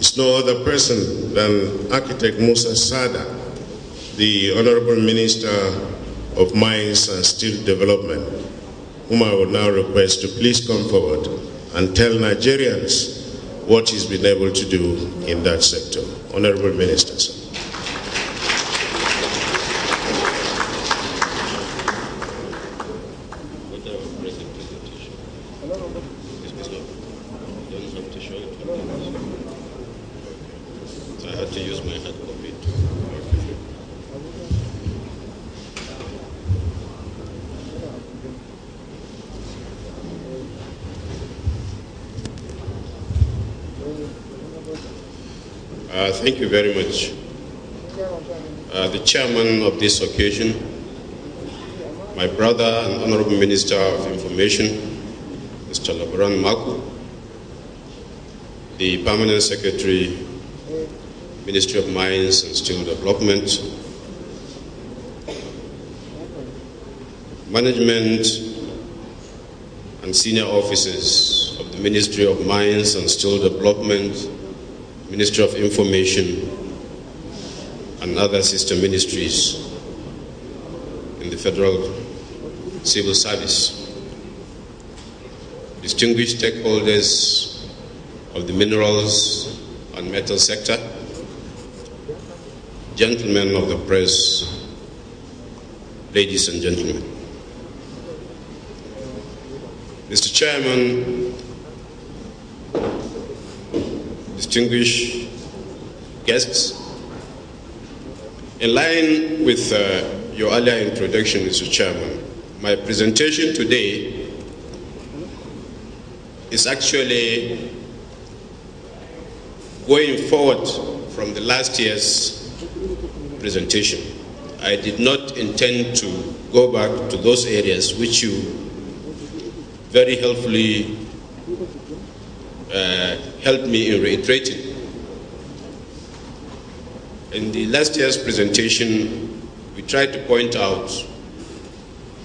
is no other person than Architect Musa Sada, the Honorable Minister of Mines and Steel Development, whom I would now request to please come forward and tell Nigerians what he's been able to do in that sector. Honorable Minister, sir. Thank you very much. The chairman of this occasion, my brother and Honorable Minister of Information, Mr. Labaran Maku, the Permanent Secretary, Ministry of Mines and Steel Development, management and senior officers of the Ministry of Mines and Steel Development, Ministry of Information, and other sister ministries in the Federal Civil Service, distinguished stakeholders of the minerals and metal sector, gentlemen of the press, ladies and gentlemen. Mr. Chairman, distinguished guests, in line with your earlier introduction, Mr. Chairman, my presentation today is actually going forward from the last year's presentation. I did not intend to go back to those areas which you very helpfully helped me in reiterating. In the last year's presentation, we tried to point out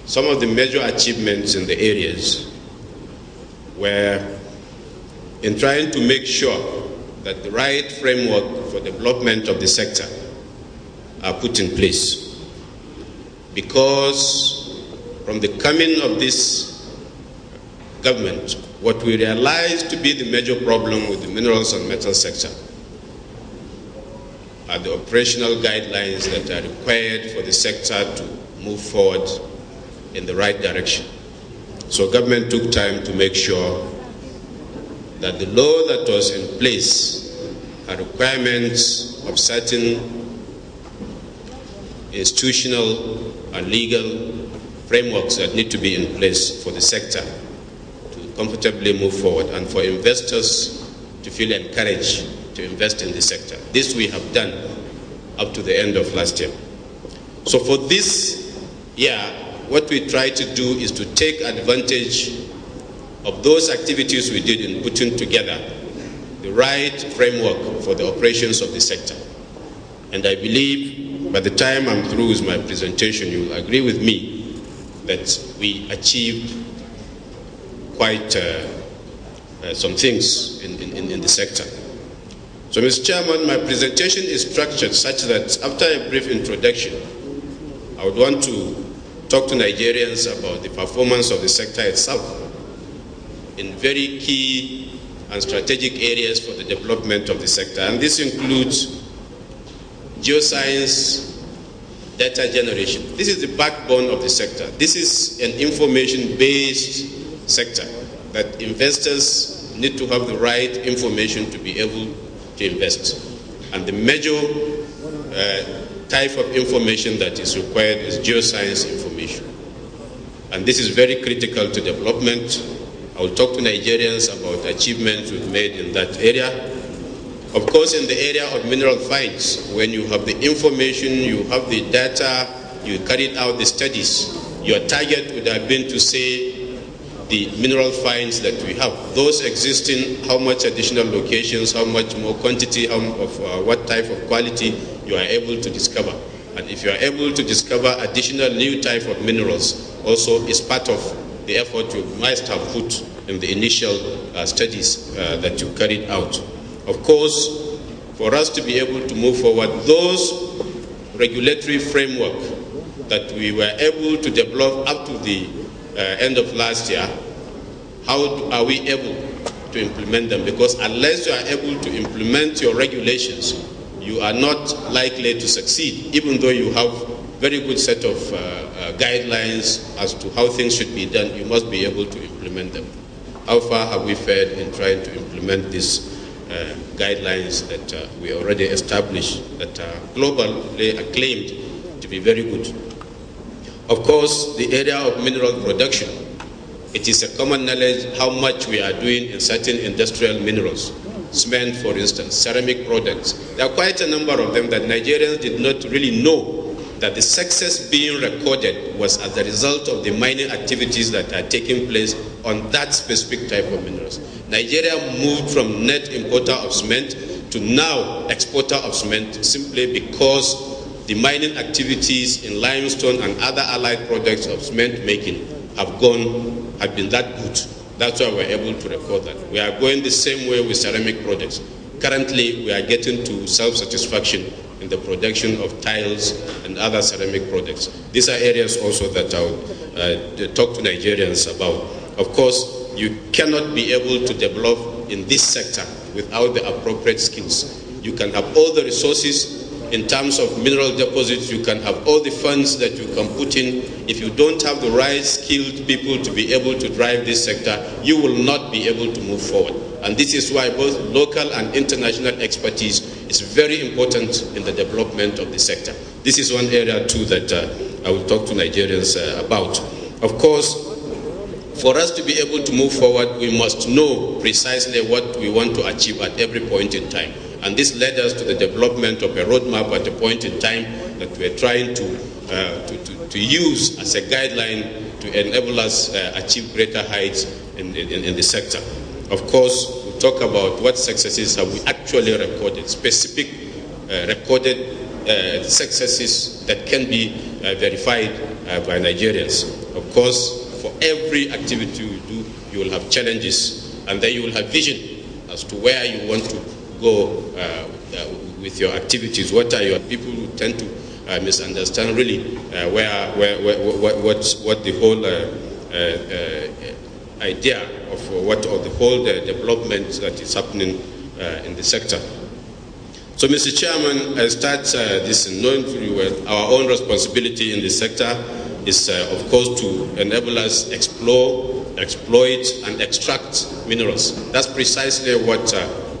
some of the major achievements in the areas where, in trying to make sure that the right framework for development of the sector are put in place. Because from the coming of this government, what we realized to be the major problem with the minerals and metal sector are the operational guidelines that are required for the sector to move forward in the right direction. So government took time to make sure that the law that was in place had requirements of certain institutional and legal frameworks that need to be in place for the sector comfortably move forward and for investors to feel encouraged to invest in the sector. This we have done up to the end of last year. So for this year, what we try to do is to take advantage of those activities we did in putting together the right framework for the operations of the sector. And I believe by the time I'm through with my presentation, you will agree with me that we achieved quite some things in the sector. So, Mr. Chairman, my presentation is structured such that after a brief introduction, I would want to talk to Nigerians about the performance of the sector itself in very key and strategic areas for the development of the sector. And this includes geoscience, data generation. This is the backbone of the sector. This is an information-based sector that investors need to have the right information to be able to invest. And the major type of information that is required is geoscience information. And this is very critical to development. I will talk to Nigerians about achievements we've made in that area. Of course, in the area of mineral finds, when you have the information, you have the data, you carried out the studies, your target would have been to say the mineral finds that we have, those existing, how much additional locations, how much more quantity, what type of quality you are able to discover. And if you are able to discover additional new type of minerals, also is part of the effort you must have put in the initial studies that you carried out. Of course, for us to be able to move forward, those regulatory framework that we were able to develop up to the end of last year, how are we able to implement them? Because unless you are able to implement your regulations, you are not likely to succeed, even though you have very good set of guidelines as to how things should be done. You must be able to implement them. How far have we fared in trying to implement these guidelines that we already established, that are globally acclaimed to be very good? Of course, the area of mineral production, it is a common knowledge how much we are doing in certain industrial minerals. Cement, for instance, ceramic products. There are quite a number of them that Nigerians did not really know that the success being recorded was as a result of the mining activities that are taking place on that specific type of minerals. Nigeria moved from net importer of cement to now exporter of cement simply because the mining activities in limestone and other allied products of cement making have been that good. That's why we're able to record that. We are going the same way with ceramic products. Currently, we are getting to self-satisfaction in the production of tiles and other ceramic products. These are areas also that I would talk to Nigerians about. Of course, you cannot be able to develop in this sector without the appropriate skills. You can have all the resources in terms of mineral deposits, you can have all the funds that you can put in. If you don't have the right skilled people to be able to drive this sector, you will not be able to move forward. And this is why both local and international expertise is very important in the development of the sector. This is one area too that I will talk to Nigerians about. Of course, for us to be able to move forward, we must know precisely what we want to achieve at every point in time. And this led us to the development of a roadmap at a point in time that we're trying to use as a guideline to enable us achieve greater heights in the sector. Of course, we'll talk about what successes have we actually recorded, specific recorded successes that can be verified by Nigerians. Of course, for every activity you do, you will have challenges, and then you will have vision as to where you want to go with your activities. What are your people who tend to misunderstand really what the whole idea of the whole development that is happening in the sector. So, Mr. Chairman, I start this knowing very well our own responsibility in the sector is, of course, to enable us explore, exploit, and extract minerals. That's precisely what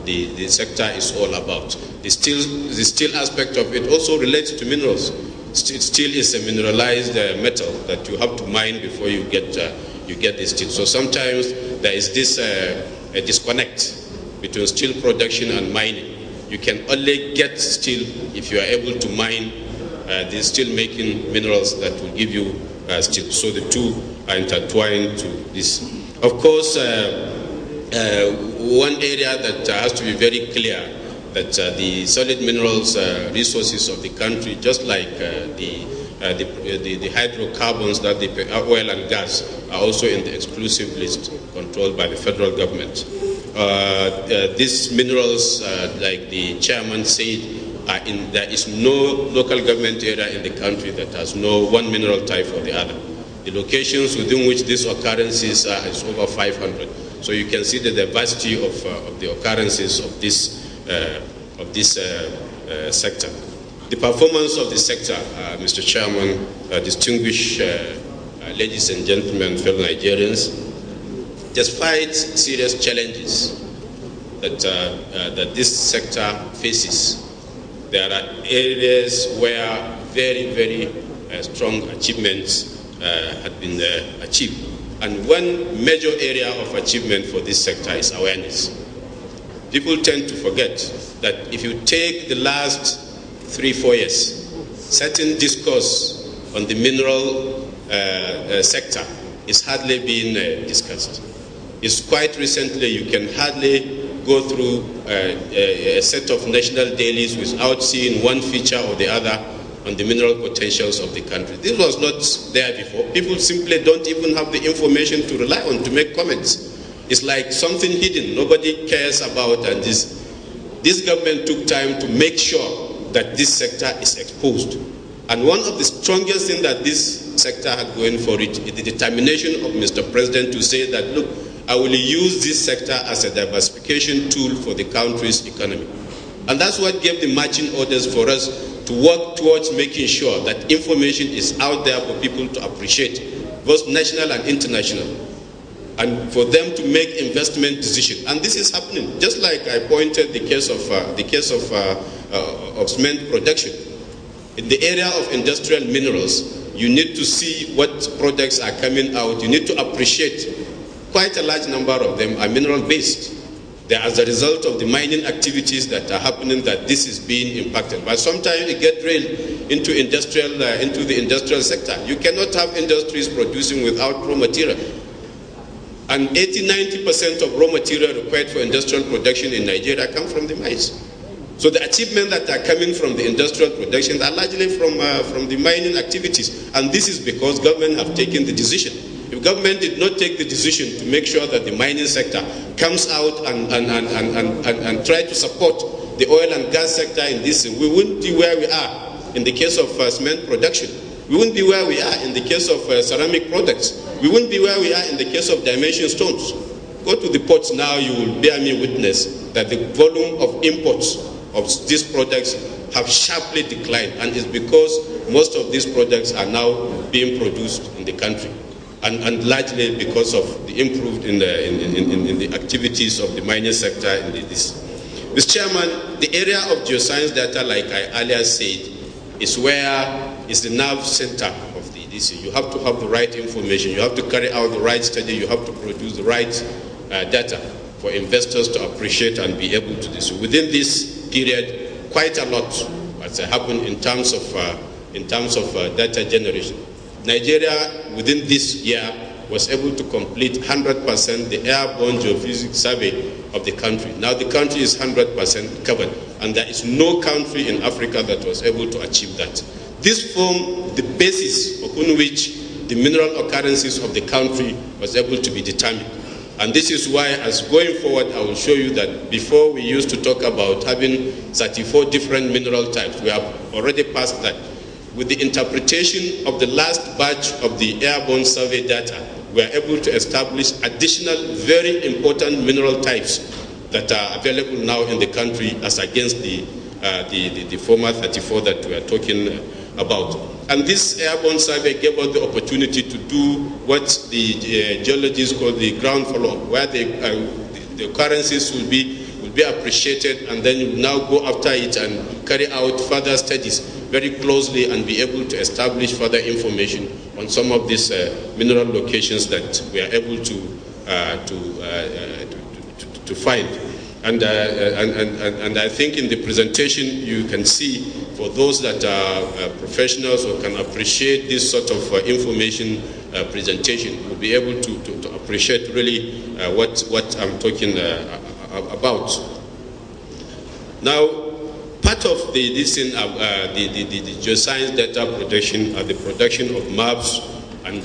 the sector is all about. The steel aspect of it also relates to minerals. Steel is a mineralized metal that you have to mine before you get the steel. So sometimes there is this a disconnect between steel production and mining. You can only get steel if you are able to mine the steel-making minerals that will give you steel. So the two are intertwined to this. Of course, one area that has to be very clear that the solid minerals resources of the country, just like the hydrocarbons, that the oil and gas, are also in the exclusive list controlled by the federal government. These minerals, like the chairman said, there is no local government area in the country that has no one mineral type or the other. The locations within which these occurrences are is over 500. So you can see the diversity of the occurrences of this sector. The performance of the sector, Mr. Chairman, distinguished ladies and gentlemen, fellow Nigerians, despite serious challenges that this sector faces, there are areas where very, very strong achievements had been achieved. And one major area of achievement for this sector is awareness. People tend to forget that if you take the last 3-4 years, certain discourse on the mineral sector is hardly being discussed. It's quite recently, you can hardly go through a set of national dailies without seeing one feature or the other on the mineral potentials of the country. This was not there before. People simply don't even have the information to rely on to make comments. It's like something hidden, nobody cares about, and this. this government took time to make sure that this sector is exposed. And one of the strongest things that this sector had going for it is the determination of Mr. President to say that, look, I will use this sector as a diversification tool for the country's economy. And that's what gave the marching orders for us to work towards making sure that information is out there for people to appreciate, both national and international, and for them to make investment decisions. And this is happening. Just like I pointed the case of cement production. In the area of industrial minerals, you need to see what products are coming out. You need to appreciate quite a large number of them are mineral-based. They're as a result of the mining activities that are happening that this is being impacted. But sometimes you get drilled into the industrial sector. You cannot have industries producing without raw material. And 80–90% of raw material required for industrial production in Nigeria come from the mines. So the achievements that are coming from the industrial production are largely from the mining activities. And this is because government have taken the decision. If government did not take the decision to make sure that the mining sector comes out and try to support the oil and gas sector in this, we wouldn't be where we are in the case of cement production. We wouldn't be where we are in the case of ceramic products. We wouldn't be where we are in the case of dimension stones. Go to the ports now, you will bear me witness that the volume of imports of these products have sharply declined, and it's because most of these products are now being produced in the country, and largely because of the improved in the activities of the mining sector in this. Mr. Chairman, the area of geoscience data, like I earlier said, is the nerve center of the DC. You have to have the right information, you have to carry out the right study, you have to produce the right data for investors to appreciate and be able to do so. Within this period, quite a lot has happened in terms of data generation. Nigeria, within this year, was able to complete 100% the airborne geophysics survey of the country. Now the country is 100% covered, and there is no country in Africa that was able to achieve that. This formed the basis upon which the mineral occurrences of the country was able to be determined. And this is why, as going forward, I will show you that before we used to talk about having 34 different mineral types. We have already passed that. With the interpretation of the last batch of the airborne survey data, we are able to establish additional very important mineral types that are available now in the country as against the former 34 that we are talking about. And this airborne survey gave us the opportunity to do what the geologists call the ground follow-up, where the occurrences will be appreciated, and then you now go after it and carry out further studies very closely and be able to establish further information on some of these mineral locations that we are able to find. And I think in the presentation you can see, for those that are professionals or can appreciate this sort of information presentation, will be able to appreciate really what I'm talking about. Now, part of the geoscience data production are the production of maps, and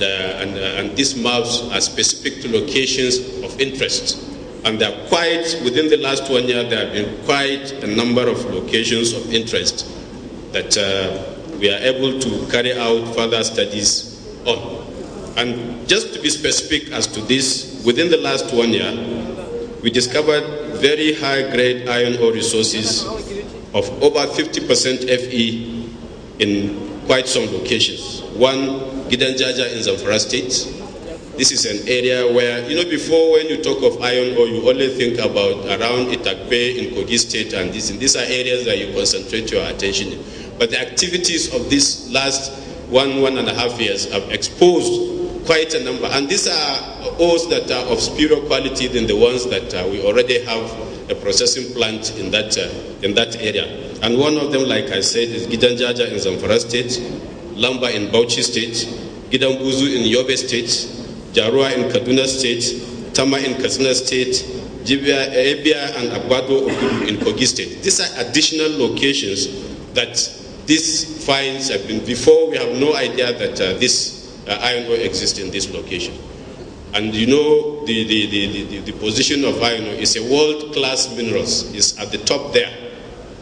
these maps are specific to locations of interest. And there are quite, within the last 1 year, there have been quite a number of locations of interest that we are able to carry out further studies on. And just to be specific as to this, within the last 1 year, we discovered very high-grade iron ore resources of over 50% Fe in quite some locations. One, Gidanjaja in Zamfara State. This is an area where, before when you talk of iron ore, you only think about around Itakpe in Kogi State, and these are areas that you concentrate your attention in. But the activities of this last 1.5 years have exposed quite a number, and these are ores that are of superior quality than the ones that we already have a processing plant in that area. And one of them, like I said, is Gidanjaja in Zamfara State, Lamba in Bauchi State, Gidambuzu in Yobe State, Jarua in Kaduna State, Tama in Katsina State, Ebia and Agbado in Kogi State. These are additional locations that these finds have been. Before, we have no idea that this iron ore exists in this location. And you know, the position of iron ore is a world-class minerals, is at the top there,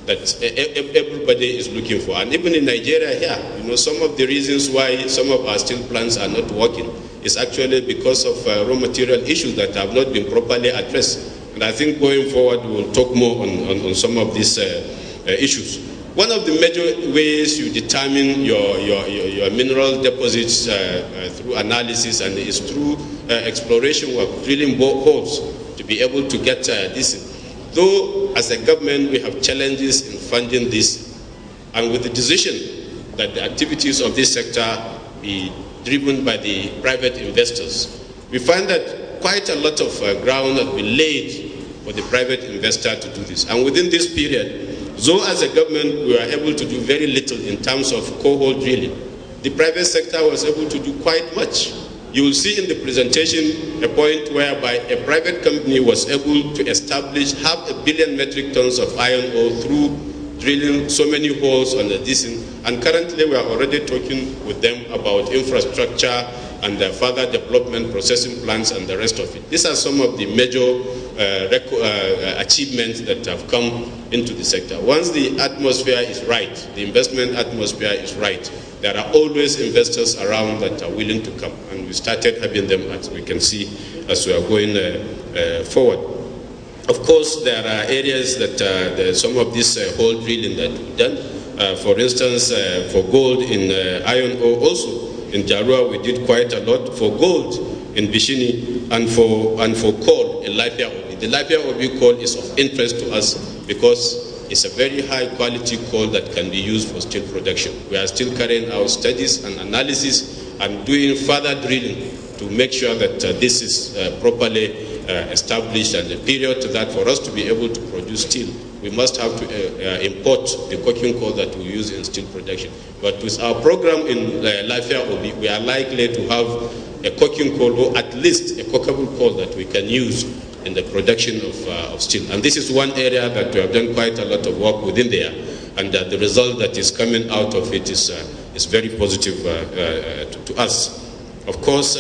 that everybody is looking for. And even in Nigeria here, you know, some of the reasons why some of our steel plants are not working is actually because of raw material issues that have not been properly addressed. And I think going forward, we will talk more on some of these issues. One of the major ways you determine your mineral deposits through analysis and is through exploration work, drilling holes to be able to get this. Though as a government we have challenges in funding this, and with the decision that the activities of this sector be driven by the private investors, we find that quite a lot of ground has been laid for the private investor to do this. And within this period, though as a government we were able to do very little in terms of core-hole drilling, the private sector was able to do quite much. You will see in the presentation a point whereby a private company was able to establish 500 million metric tons of iron ore through drilling so many holes on the Disin. And currently we are already talking with them about infrastructure and further development, processing plants and the rest of it. These are some of the major achievements that have come into the sector. Once the atmosphere is right, the investment atmosphere is right, there are always investors around that are willing to come. And we started having them, as we can see, as we are going forward. Of course, there are areas that some of this hole drilling that we've done. For instance, for gold in iron ore also, in Jarua we did quite a lot. For gold in Bishini and for coal in Lafia Obi. The Lafia Obi coal is of interest to us because it's a very high quality coal that can be used for steel production. We are still carrying out studies and analysis and doing further drilling to make sure that this is properly established, and the period to that, for us to be able to produce steel, we must have to import the coking coal that we use in steel production. But with our program in Lafia Obi, we are likely to have a coking coal, or at least a cokeable coal that we can use in the production of steel. And this is one area that we have done quite a lot of work within there, and the result that is coming out of it is very positive to us. Of course,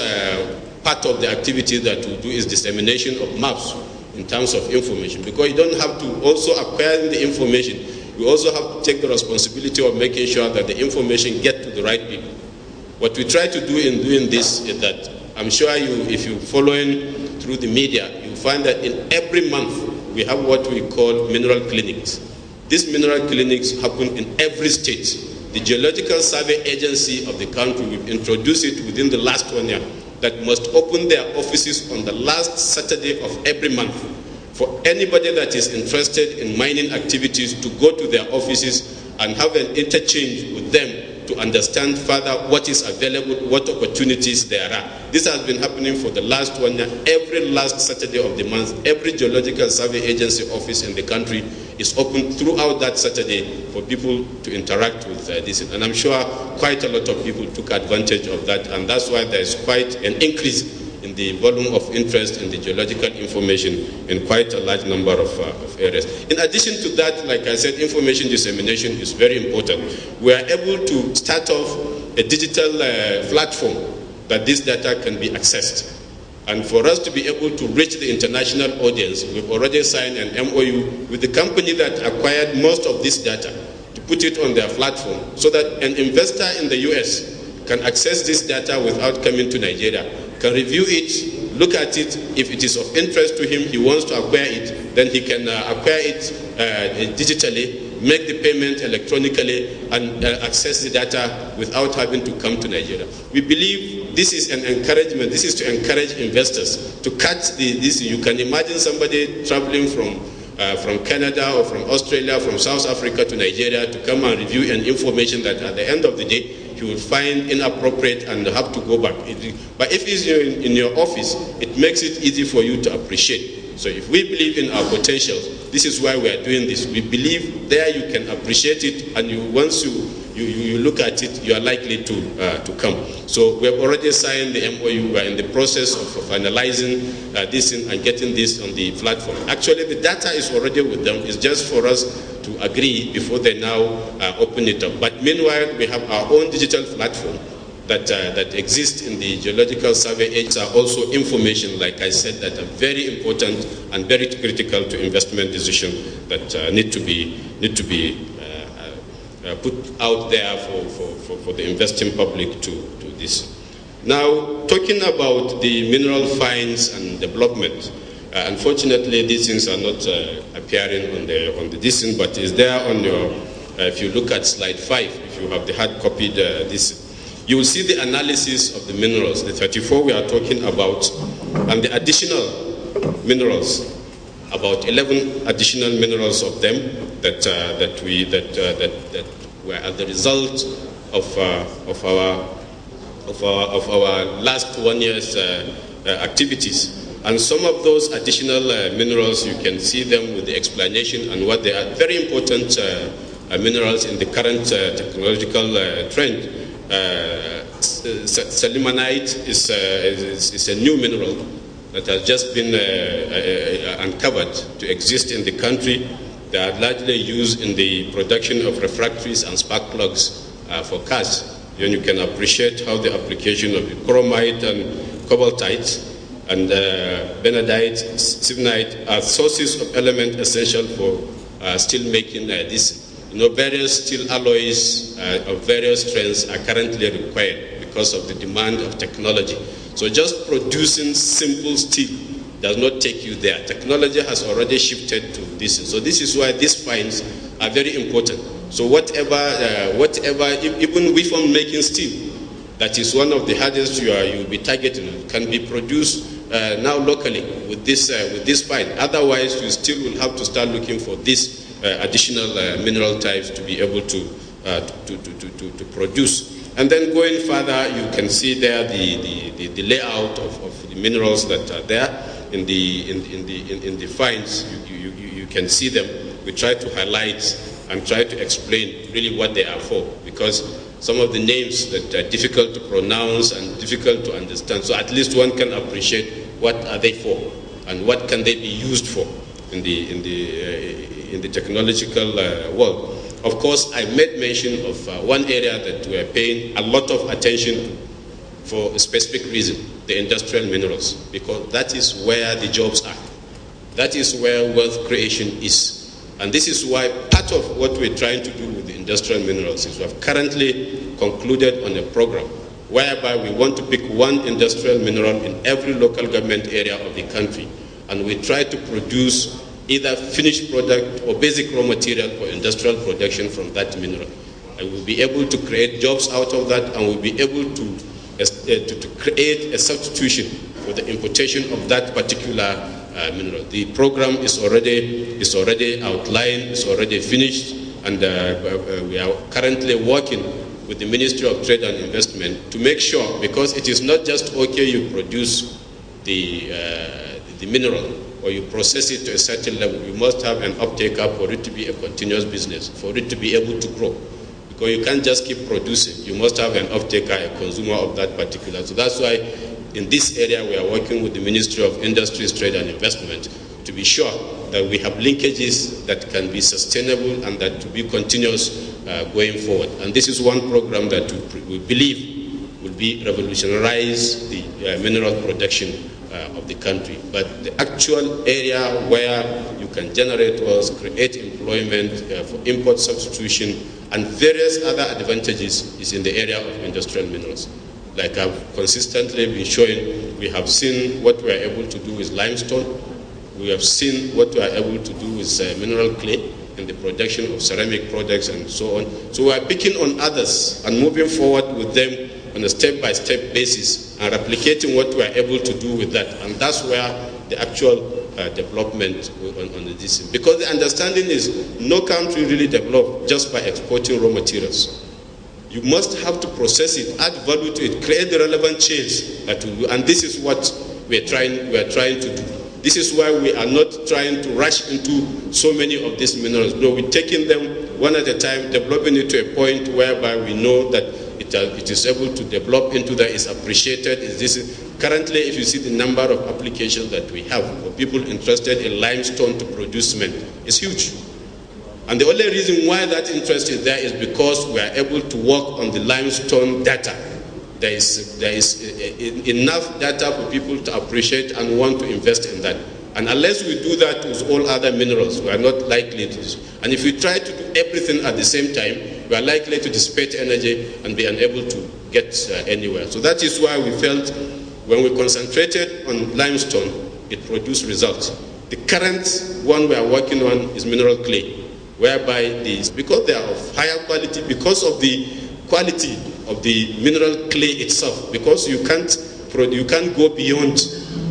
part of the activity that we do is dissemination of maps in terms of information, because you don't have to also acquire the information, you also have to take the responsibility of making sure that the information gets to the right people. What we try to do in doing this is that, I'm sure if you're following through the media, you find that in every month we have what we call mineral clinics. These mineral clinics happen in every state. The Geological Survey Agency of the country, we've introduced it within the last 1 year, that must open their offices on the last Saturday of every month for anybody that is interested in mining activities to go to their offices and have an interchange with them to understand further what is available, what opportunities there are. This has been happening for the last 1 year. Every last Saturday of the month, every Geological Survey Agency office in the country is open throughout that Saturday for people to interact with this. And I'm sure quite a lot of people took advantage of that, and that's why there's quite an increase in the volume of interest in the geological information in quite a large number of areas. In addition to that, like I said, information dissemination is very important. We are able to start off a digital platform that this data can be accessed. And for us to be able to reach the international audience, we've already signed an MOU with the company that acquired most of this data to put it on their platform so that an investor in the US can access this data without coming to Nigeria, can review it, look at it. If it is of interest to him, he wants to acquire it, then he can acquire it digitally, make the payment electronically, and access the data without having to come to Nigeria. We believe this is an encouragement. This is to encourage investors to catch this. You can imagine somebody traveling from Canada or from Australia, from South Africa to Nigeria to come and review an information that at the end of the day you will find inappropriate and have to go back. But if it's in your office, it makes it easy for you to appreciate. So if we believe in our potentials, this is why we are doing this. We believe there you can appreciate it, and once you look at it, you are likely to come. So we have already signed the MOU. We are in the process of finalizing this and getting this on the platform. Actually, the data is already with them. It's just for us to agree before they now open it up. But meanwhile, we have our own digital platform that exist in the geological survey aids are also information, like I said, that are very important and very critical to investment decision that need to be put out there for the investing public to do this. Now, talking about the mineral finds and development, unfortunately, these things are not appearing on the this, but is there on your. If you look at slide 5, if you have the hard copied this, you will see the analysis of the minerals, the 34 we are talking about, and the additional minerals, about 11 additional minerals of them that were as the result of our last 1 year's activities. And some of those additional minerals, you can see them with the explanation and what they are. Very important minerals in the current technological trend. Selimanite is a new mineral that has just been uncovered to exist in the country. They are largely used in the production of refractories and spark plugs for cars. Then you can appreciate how the application of the chromite and cobaltite and benadite, syenite are sources of element essential for steel making. Various steel alloys of various strengths are currently required because of the demand of technology. So just producing simple steel does not take you there. Technology has already shifted to this. So this is why these finds are very important. So whatever, even we from making steel, that is one of the hardest you'll be targeting, can be produced now locally with this find. Otherwise, you still will have to start looking for this additional mineral types to be able to produce. And then going further, you can see there the layout of the minerals that are there in the finds. You can see them. We try to highlight and try to explain really what they are for, because some of the names that are difficult to pronounce and difficult to understand. So at least one can appreciate what are they for and what can they be used for in the technological world. Of course, I made mention of one area that we are paying a lot of attention to for a specific reason, the industrial minerals, because that is where the jobs are. That is where wealth creation is. And this is why part of what we're trying to do with the industrial minerals is we have currently concluded on a program whereby we want to pick one industrial mineral in every local government area of the country, and we try to produce either finished product or basic raw material for industrial production from that mineral. And we'll be able to create jobs out of that, and we'll be able to create a substitution for the importation of that particular mineral. The program is already outlined, it's already finished, and we are currently working with the Ministry of Trade and Investment to make sure, because it is not just okay you produce the mineral or you process it to a certain level, you must have an uptaker for it to be a continuous business, for it to be able to grow. Because you can't just keep producing, you must have an uptaker, a consumer of that particular. So that's why in this area we are working with the Ministry of Industries, Trade and Investment to be sure that we have linkages that can be sustainable and that to be continuous going forward. And this is one program that we believe will be revolutionize the mineral production of the country. But the actual area where you can generate wealth, create employment for import substitution and various other advantages is in the area of industrial minerals. Like I've consistently been showing, we have seen what we are able to do with limestone. We have seen what we are able to do with mineral clay in the production of ceramic products and so on. So we are picking on others and moving forward with them on a step-by-step basis and replicating what we are able to do with that. And that's where the actual development on this. Because the understanding is no country really develops just by exporting raw materials. You must have to process it, add value to it, create the relevant chains that will do. And this is what we are trying to do. This is why we are not trying to rush into so many of these minerals. No, we're taking them one at a time, developing it to a point whereby we know that it is able to develop into that, is appreciated. Currently, if you see the number of applications that we have for people interested in limestone to produce cement, it's huge. And the only reason why that interest is there is because we are able to work on the limestone data there is enough data for people to appreciate and want to invest in that. And unless we do that with all other minerals, we are not likely to. And if we try to do everything at the same time, we are likely to dissipate energy and be unable to get anywhere. So that is why we felt when we concentrated on limestone, it produced results. The current one we are working on is mineral clay, whereby because they are of higher quality, because of the quality of the mineral clay itself, because you can't go beyond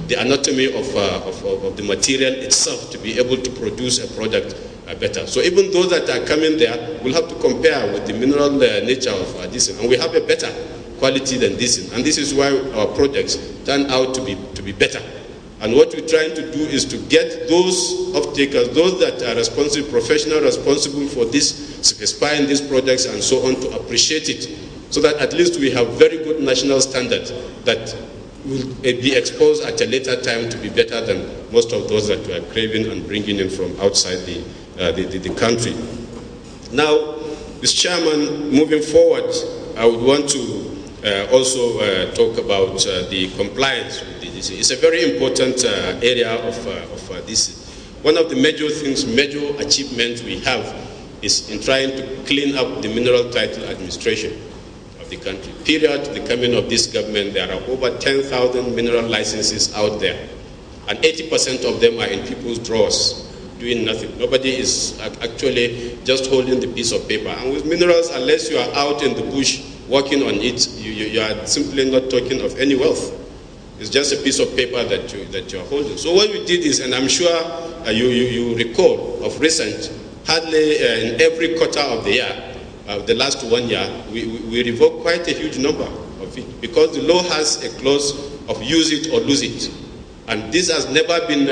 the anatomy of the material itself to be able to produce a product better. So even those that are coming there will have to compare with the mineral nature of this, and we have a better quality than this, and this is why our projects turn out to be better. And what we're trying to do is to get those off-takers, those that are responsible, professional, responsible for this, specifying these projects and so on, to appreciate it, so that at least we have very good national standards that will be exposed at a later time to be better than most of those that we are craving and bringing in from outside the country. Now, Mr. Chairman, moving forward, I would want to also talk about the compliance with this. It's a very important area of this. One of the major achievements we have is in trying to clean up the mineral title administration of the country. Prior to the coming of this government, there are over 10,000 mineral licenses out there, and 80% of them are in people's drawers, doing nothing. Nobody is actually just holding the piece of paper. And with minerals, unless you are out in the bush working on it, you are simply not talking of any wealth. It's just a piece of paper that you are holding. So what we did is, and I'm sure you recall of recent, hardly in every quarter of the year, the last 1 year, we revoked quite a huge number of it, because the law has a clause of use it or lose it. And this has never been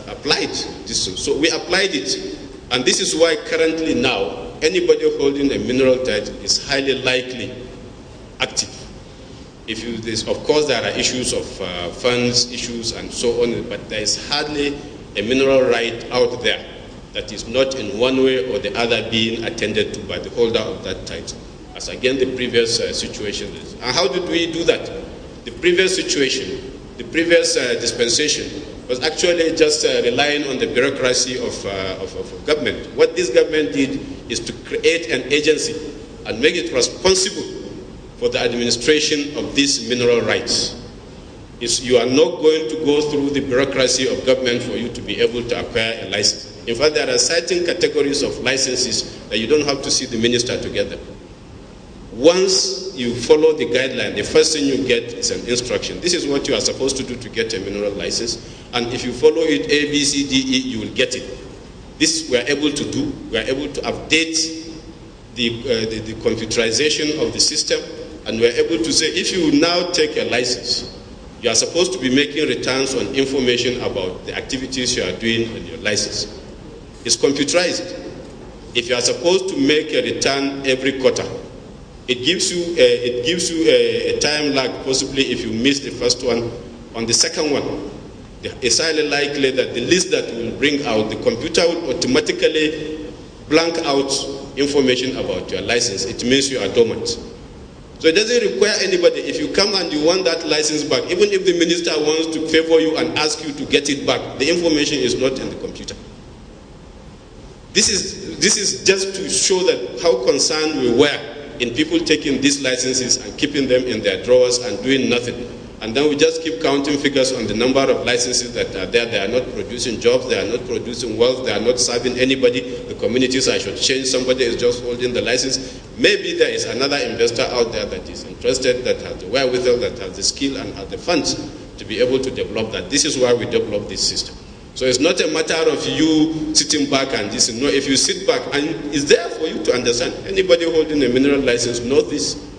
applied. So we applied it. And this is why currently now, anybody holding a mineral title is highly likely active. Of course, there are issues of funds, issues, and so on, but there is hardly a mineral right out there that is not in one way or the other being attended to by the holder of that title, as again the previous situation is. And how did we do that? The previous situation, the previous dispensation was actually just relying on the bureaucracy of government. What this government did is to create an agency and make it responsible for the administration of these mineral rights. You are not going to go through the bureaucracy of government for you to be able to acquire a license. In fact, there are certain categories of licenses that you don't have to see the minister to get them. Once you follow the guideline, the first thing you get is an instruction. This is what you are supposed to do to get a mineral license. And if you follow it A, B, C, D, E, you will get it. This we are able to do. We are able to update the computerization of the system. And we are able to say, if you now take a license, you are supposed to be making returns on information about the activities you are doing on your license. It's computerized. If you are supposed to make a return every quarter, it gives you a time lag, possibly if you miss the first one. On the second one, it's highly likely that the list that will bring out, the computer will automatically blank out information about your license. It means you are dormant. So it doesn't require anybody. If you come and you want that license back, even if the minister wants to favor you and ask you to get it back, the information is not in the computer. This is just to show that how concerned we were in people taking these licenses and keeping them in their drawers and doing nothing. And then we just keep counting figures on the number of licenses that are there. They are not producing jobs, they are not producing wealth, they are not serving anybody. The communities I should change, somebody is just holding the license. Maybe there is another investor out there that is interested, that has the wherewithal, that has the skill and has the funds to be able to develop that. This is why we develop this system. So it's not a matter of you sitting back and this. No, if you sit back, and it's there for you to understand. Anybody holding a mineral license knows this.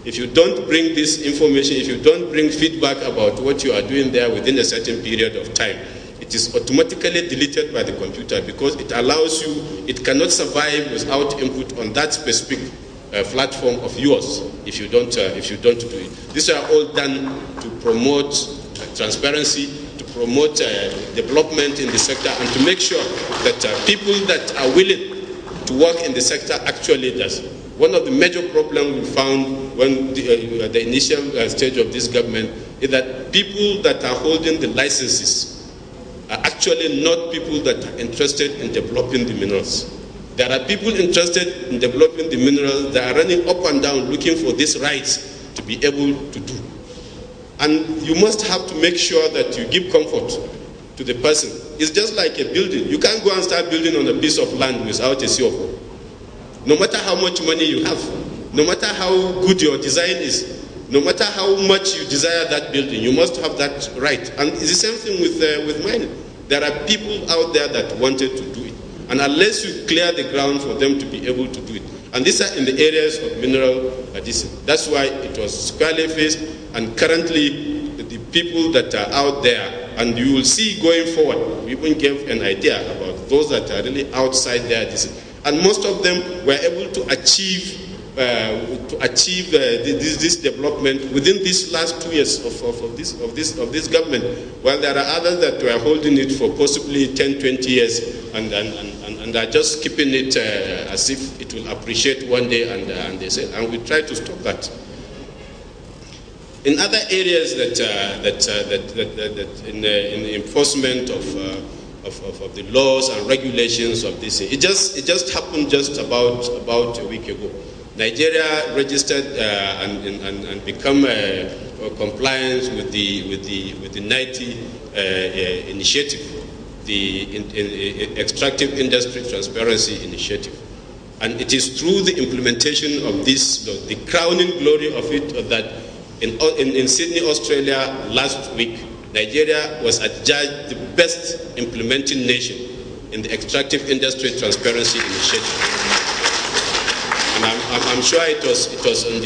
If you don't bring this information, if you don't bring feedback about what you are doing there within a certain period of time, it is automatically deleted by the computer, because it allows you, it cannot survive without input on that specific platform of yours if you don't do it. These are all done to promote transparency, to promote development in the sector, and to make sure that people that are willing to work in the sector actually does. One of the major problems we found when the initial stage of this government, is that people that are holding the licenses are actually not people that are interested in developing the minerals. There are people interested in developing the minerals that are running up and down looking for these rights to be able to do. And you must have to make sure that you give comfort to the person. It's just like a building. You can't go and start building on a piece of land without a CFO. No matter how much money you have, no matter how good your design is, no matter how much you desire that building, you must have that right. And it's the same thing with mining. There are people out there that wanted to do it. And unless you clear the ground for them to be able to do it. And these are in the areas of mineral addition. That's why it was squarely faced, and currently the people that are out there, and you will see going forward, we even gave an idea about those that are really outside their addition. And most of them were able to achieve this development within these last 2 years of this government, while there are others that were holding it for possibly 10, 20 years and are just keeping it as if it will appreciate one day, and they say, and we try to stop that. In other areas in the enforcement of the laws and regulations of this, it just happened just about a week ago. Nigeria registered and become compliant with the 90 initiative, the Extractive Industry Transparency Initiative, and it is through the implementation of this law, the crowning glory of it, that in Sydney, Australia last week, Nigeria was adjudged the best implementing nation in the Extractive Industry Transparency Initiative. And I'm sure it was in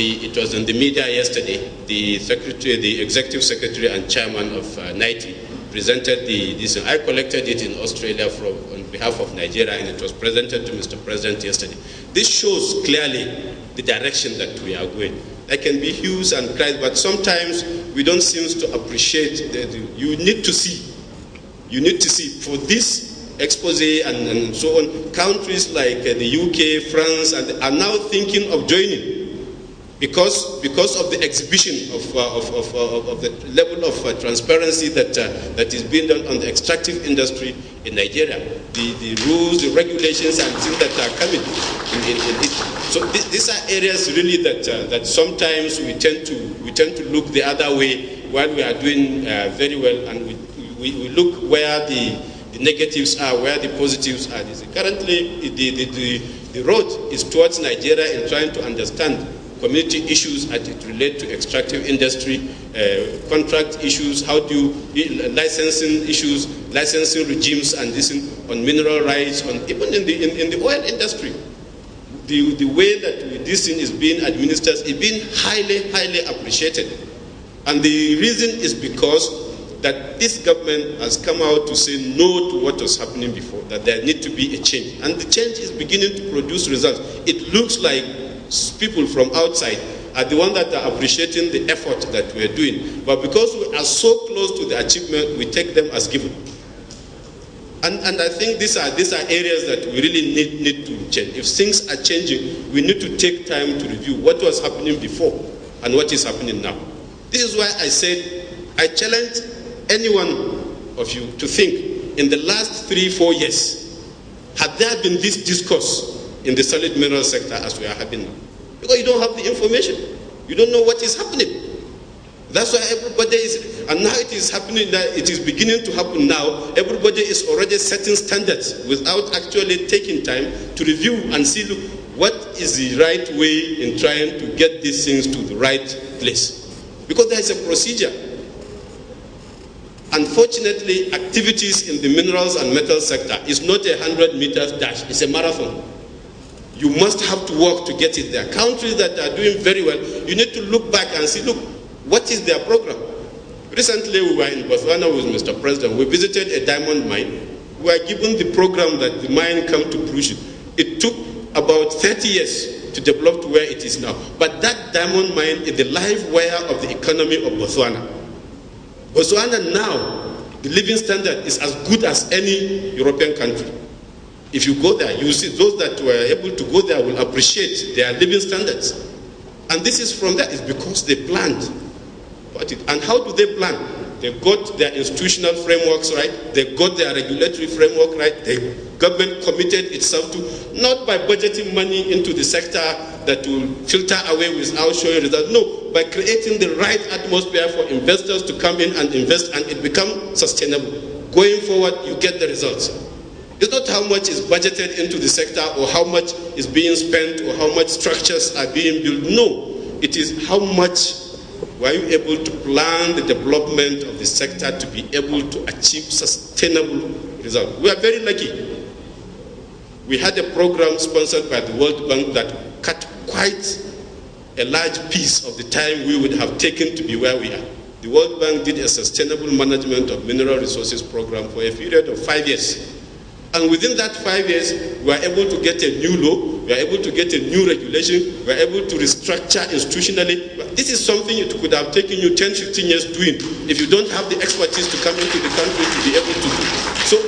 the media yesterday. The executive secretary and chairman of NITI presented this. I collected it in Australia on behalf of Nigeria, and it was presented to Mr. President yesterday. This shows clearly the direction that we are going. There can be hues and cries, but sometimes we don't seem to appreciate. You need to see for this expose and so on. Countries like the UK, France, are now thinking of joining because of the exhibition of the level of transparency that is being done on the extractive industry in Nigeria. The rules, the regulations, and things that are coming in it. So these are areas really that sometimes we tend to look the other way while we are doing very well, and we look where the negatives are, where the positives are. Currently, the road is towards Nigeria in trying to understand community issues as it relates to extractive industry, contract issues, how do licensing issues, licensing regimes, and this on mineral rights, even in the oil industry. The way that this thing is being administered is being highly appreciated. And the reason is because that this government has come out to say no to what was happening before, that there need to be a change. And the change is beginning to produce results. It looks like people from outside are the ones that are appreciating the effort that we are doing. But because we are so close to the achievement, we take them as given. And I think these are areas that we really need to change. If things are changing, we need to take time to review what was happening before and what is happening now. This is why I said I challenge any one of you to think, in the last 3-4 years, had there been this discourse in the solid mineral sector as we are having now? Because you don't have the information. You don't know what is happening. That's why everybody is, and now it is happening, that it is beginning to happen now. Everybody is already setting standards without actually taking time to review and see, look, what is the right way in trying to get these things to the right place. Because there is a procedure. Unfortunately, activities in the minerals and metal sector is not a 100-meter dash, it's a marathon. You must have to work to get it there. Countries that are doing very well, you need to look back and see, look, what is their program? Recently, we were in Botswana with Mr. President. We visited a diamond mine. We were given the program that the mine come to fruition. It took about 30 years to develop to where it is now. But that diamond mine is the live wire of the economy of Botswana. Botswana now, the living standard is as good as any European country. If you go there, you see those that were able to go there will appreciate their living standards. And this is from that. It's because they planned. And how do they plan? They got their institutional frameworks right. They got their regulatory framework right. The government committed itself to, not by budgeting money into the sector that will filter away without showing results. No, by creating the right atmosphere for investors to come in and invest, and it becomes sustainable. Going forward, you get the results. It's not how much is budgeted into the sector or how much is being spent or how much structures are being built. No, it is how much were you able to plan the development of the sector to be able to achieve sustainable results. We are very lucky. We had a program sponsored by the World Bank that cut quite a large piece of the time we would have taken to be where we are. The World Bank did a sustainable management of mineral resources program for a period of 5 years. And within that 5 years, we were able to get a new law, we were able to get a new regulation, we were able to restructure institutionally. This is something it could have taken you 10, 15 years doing if you don't have the expertise to come into the country to be able to do. So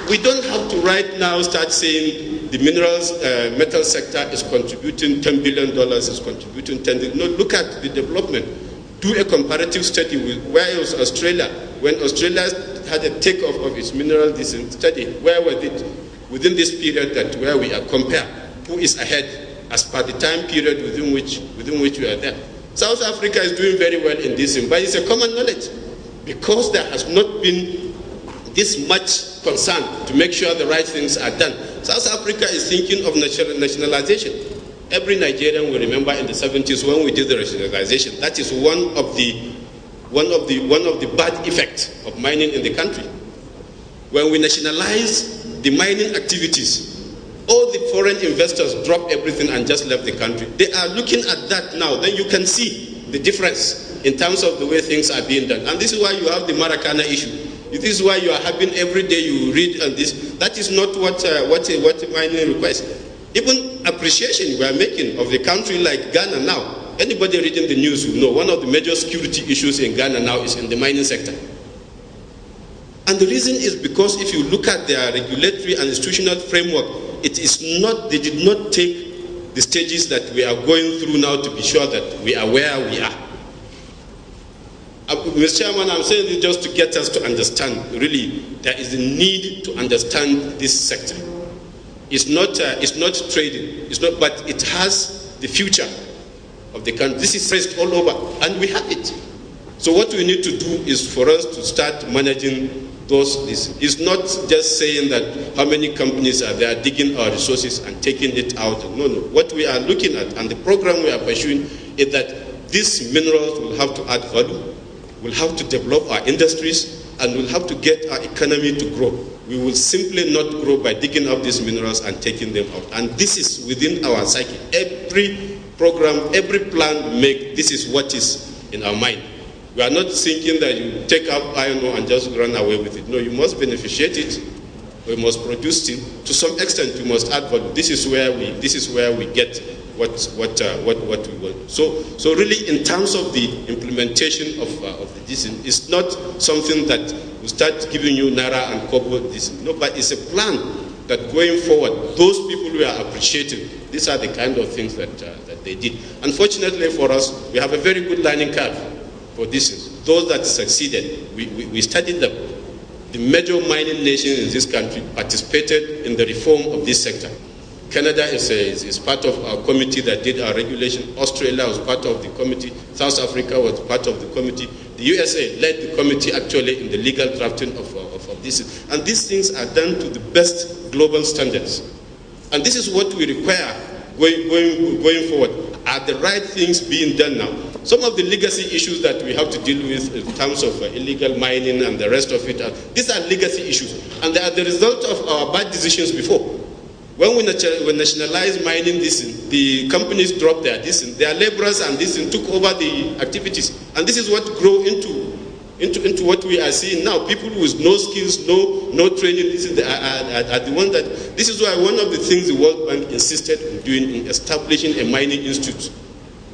we don't have to right now start saying the minerals, metal sector is contributing $10 billion, is contributing 10 billion. No, look at the development. Do a comparative study with where was Australia. When Australia had a takeoff of its mineral study, where was it within this period that where we are compared? Who is ahead as per the time period within which we are there? South Africa is doing very well in this, but it's a common knowledge because there has not been this much concern to make sure the right things are done. South Africa is thinking of nationalization. Every Nigerian will remember in the 70s when we did the nationalization. That is one of the bad effects of mining in the country. When we nationalized the mining activities, all the foreign investors dropped everything and just left the country. They are looking at that now. Then you can see the difference in terms of the way things are being done. And this is why you have the Maracana issue. This is why you are having every day you read on this. That is not what mining requires. Even appreciation we are making of the country like Ghana now. Anybody reading the news will know one of the major security issues in Ghana now is in the mining sector. And the reason is because if you look at their regulatory and institutional framework, it is not, they did not take the stages that we are going through now to be sure that we are where we are. Mr. Chairman, I'm saying this just to get us to understand, really, there is a need to understand this sector. It's not trading, but it has the future of the country. This is pressed all over, and we have it. So what we need to do is for us to start managing this. It's not just saying that how many companies are there digging our resources and taking it out. No. What we are looking at and the program we are pursuing is that these minerals will have to add value, will have to develop our industries, and will have to get our economy to grow. We will simply not grow by digging up these minerals and taking them out. And this is within our psyche. Every program, every plan we make, this is what is in our mind. We are not thinking that you take up iron ore and just run away with it. No, you must beneficiate it. We must produce it. To some extent, you must add value. This is where we get what we want. So really, in terms of the implementation of the design, it's not something that will start giving you naira and kobo design. No, but it's a plan that going forward, those people we are appreciating, these are the kind of things that they did. Unfortunately for us, we have a very good learning curve for this. Those that succeeded, we studied them. The major mining nations in this country participated in the reform of this sector. Canada is part of our committee that did our regulation. Australia was part of the committee. South Africa was part of the committee. The USA led the committee actually in the legal drafting of this. And these things are done to the best global standards. And this is what we require going forward. Are the right things being done now? Some of the legacy issues that we have to deal with in terms of illegal mining and the rest of it, these are legacy issues. And they are the result of our bad decisions before. When we nationalized mining, the companies dropped their laborers and took over the activities. And this is what grew into what we are seeing now. People with no skills, no training, are the ones that, this is why one of the things the World Bank insisted on doing in establishing a mining institute,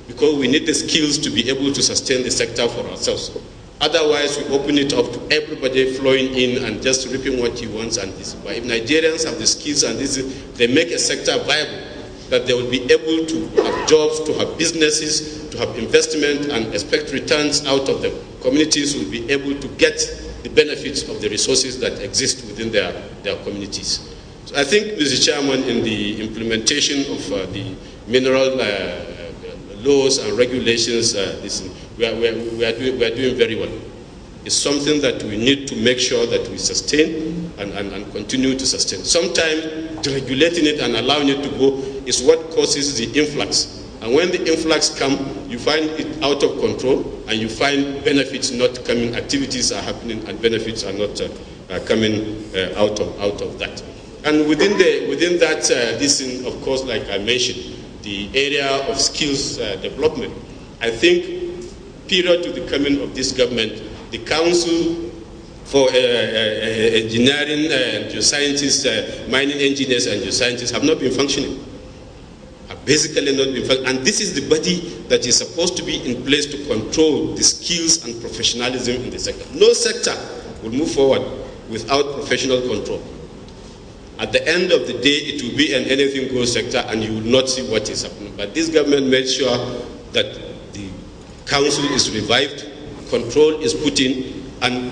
because we need the skills to be able to sustain the sector for ourselves. Otherwise, we open it up to everybody flowing in and just reaping what he wants and this. But if Nigerians have the skills and this, they make a sector viable. that they will be able to have jobs, to have businesses, to have investment, and expect returns out of the communities, will be able to get the benefits of the resources that exist within their communities. So I think, Mr. Chairman, in the implementation of the mineral laws and regulations, we are doing very well. It's something that we need to make sure that we sustain and continue to sustain. Sometimes deregulating it and allowing it to go is what causes the influx. And when the influx comes, you find it out of control, and you find benefits not coming, activities are happening, and benefits are not coming out of that. And within that, this, of course, like I mentioned, the area of skills development. I think, prior to the coming of this government, the Council for Engineering and Geoscientists, Mining Engineers and Geoscientists have not been functioning. Have basically not been functioning. And this is the body that is supposed to be in place to control the skills and professionalism in the sector. No sector will move forward without professional control. At the end of the day, it will be an anything goes sector, and you will not see what is happening. But this government made sure that the council is revived, control is put in, and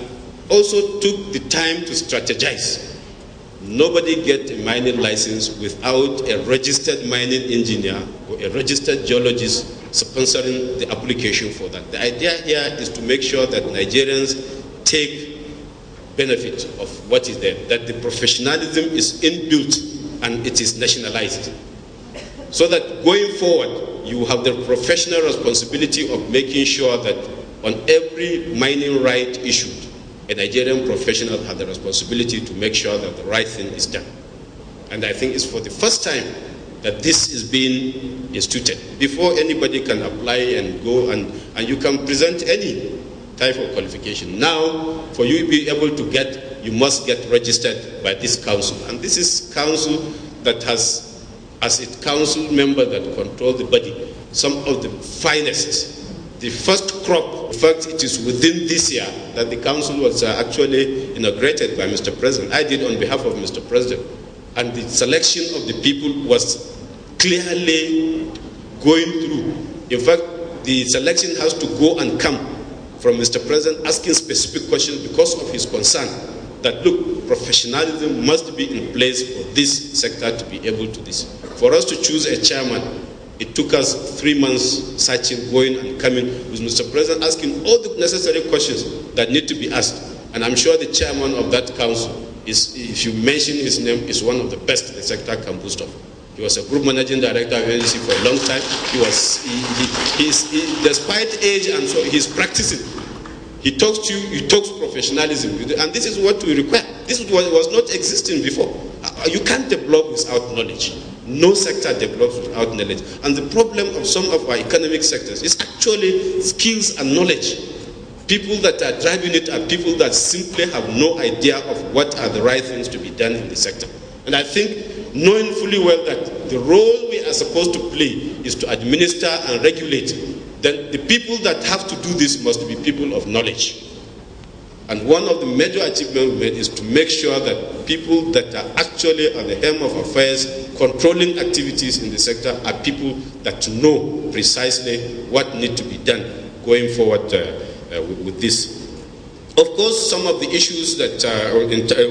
also took the time to strategize. Nobody gets a mining license without a registered mining engineer or a registered geologist sponsoring the application for that. The idea here is to make sure that Nigerians take benefit of what is there, that the professionalism is inbuilt and it is nationalized. So that going forward, you have the professional responsibility of making sure that on every mining right issued, a Nigerian professional has the responsibility to make sure that the right thing is done. And I think it's for the first time that this is being instituted. Before anybody can apply and go, and you can present any type of qualification. Now, for you to be able to get, you must get registered by this council. And this is council that has, as its council member that control the body, some of the finest. The first crop, in fact, it is within this year that the council was actually inaugurated by Mr. President. I did on behalf of Mr. President. And the selection of the people was clearly going through. In fact, the selection has to go and come from Mr. President asking specific questions because of his concern that, look, professionalism must be in place for this sector to be able to this. For us to choose a chairman, it took us 3 months searching, going and coming with Mr. President asking all the necessary questions that need to be asked. And I'm sure the chairman of that council is, if you mention his name, is one of the best the sector can boast of. He was a group managing director of NDC for a long time. Despite age and so, he's practicing. He talks to you, he talks professionalism. And this is what we require. This is what was not existing before. You can't develop without knowledge. No sector develops without knowledge. And the problem of some of our economic sectors is actually skills and knowledge. People that are driving it are people that simply have no idea of what are the right things to be done in the sector. And I think, knowing fully well that the role we are supposed to play is to administer and regulate, then the people that have to do this must be people of knowledge. And one of the major achievements we made is to make sure that people that are actually at the helm of affairs, controlling activities in the sector, are people that know precisely what needs to be done going forward with this. Of course, some of the issues that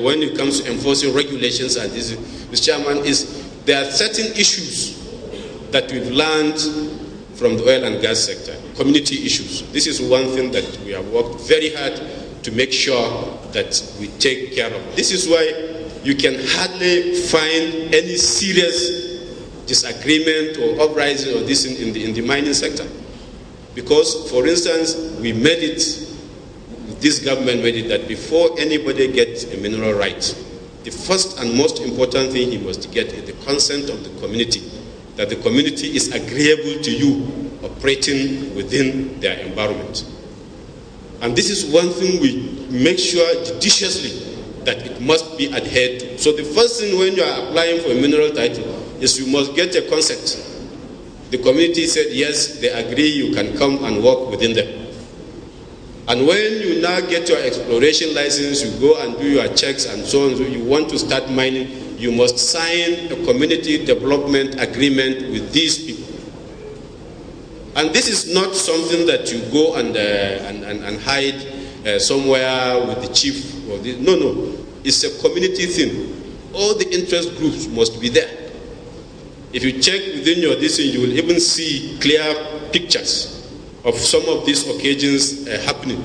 when it comes to enforcing regulations and this, Mr. Chairman, is there are certain issues that we've learned from the oil and gas sector, community issues. This is one thing that we have worked very hard to make sure that we take care of. This is why you can hardly find any serious disagreement or uprising or this in the mining sector. Because, for instance, we made it, this government made it that before anybody gets a mineral right, the first and most important thing he must get is the consent of the community, that the community is agreeable to you operating within their environment. And this is one thing we make sure judiciously that it must be adhered to. So the first thing when you are applying for a mineral title is you must get a consent. The community said, yes, they agree, you can come and work within them. And when you now get your exploration license, you go and do your checks and so on, so you want to start mining, you must sign a community development agreement with these people. And this is not something that you go and hide somewhere with the chief. Or the, no. It's a community thing. All the interest groups must be there. If you check within your district, you will even see clear pictures of some of these occasions happening.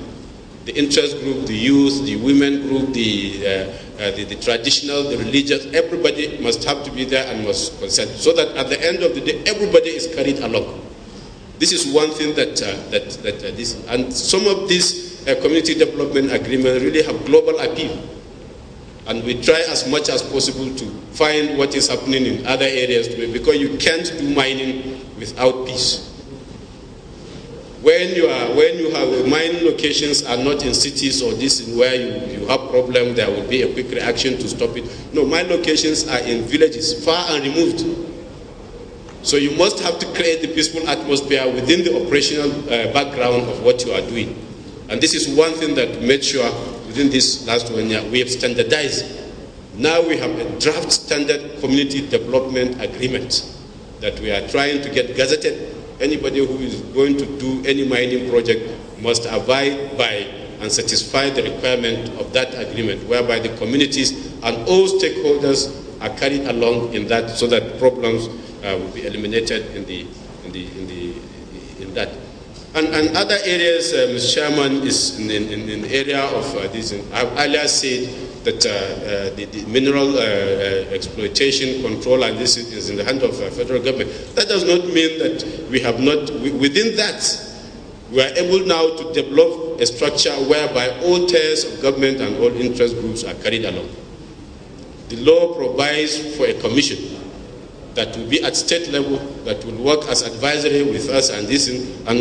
The interest group, the youth, the women group, the traditional, the religious, everybody must have to be there and must consent, so that at the end of the day, everybody is carried along. This is one thing that and some of these community development agreements really have global appeal. And we try as much as possible to find what is happening in other areas, because you can't do mining without peace. When you have mining locations are not in cities or this where you have problem, there will be a quick reaction to stop it. No, mine locations are in villages, far and removed. So you must have to create the peaceful atmosphere within the operational background of what you are doing. And this is one thing that we made sure within this last 1 year, we have standardized. Now we have a draft standard community development agreement that we are trying to get gazetted. Anybody who is going to do any mining project must abide by and satisfy the requirement of that agreement, whereby the communities and all stakeholders are carried along in that, so that problems will be eliminated in that. And other areas, Mr. Chairman, is in the area of this. I've earlier said that the mineral exploitation control, and this is in the hand of federal government. That does not mean that we have not, within that, we are able now to develop a structure whereby all tiers of government and all interest groups are carried along. The law provides for a commission that will be at state level, that will work as advisory with us, and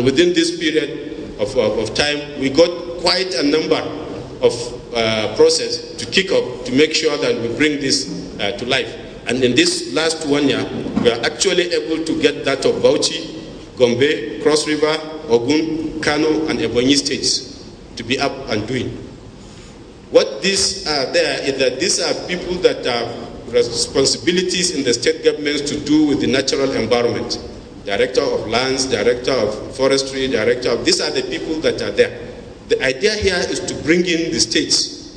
within this period of time, we got quite a number of process to kick off to make sure that we bring this to life. And in this last 1 year, we are actually able to get that of Bauchi, Gombe, Cross River, Ogun, Kano, and Ebonyi states to be up and doing. What these are there is that these are people that are responsibilities in the state governments to do with the natural environment. Director of lands, director of forestry, director of, these are the people that are there. The idea here is to bring in the states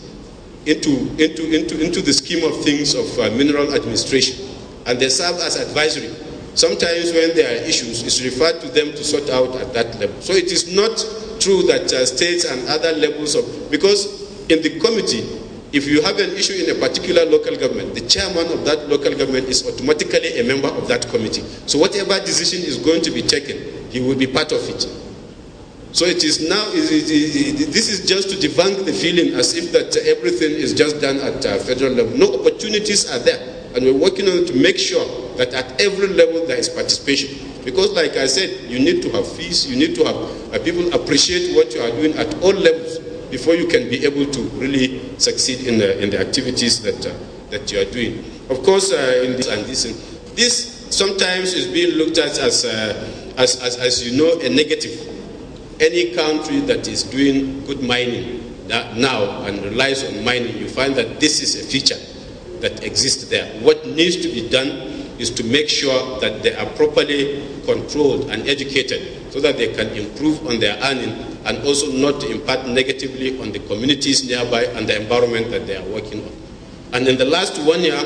into the scheme of things of mineral administration, and they serve as advisory. Sometimes when there are issues, it's referred to them to sort out at that level. So it is not true that states and other levels of, because in the committee, if you have an issue in a particular local government, the chairman of that local government is automatically a member of that committee. So whatever decision is going to be taken, he will be part of it. So it is now, this is just to debunk the feeling as if that everything is just done at federal level. No, opportunities are there, and we're working on it to make sure that at every level there is participation. Because like I said, you need to have fees, you need to have people appreciate what you are doing at all levels before you can be able to really succeed in the activities that you are doing. Of course, in this sometimes is being looked at as you know, a negative. Any country that is doing good mining now and relies on mining, you find that this is a feature that exists there. What needs to be done is to make sure that they are properly controlled and educated so that they can improve on their earning, and also not to impact negatively on the communities nearby and the environment that they are working on. And in the last 1 year,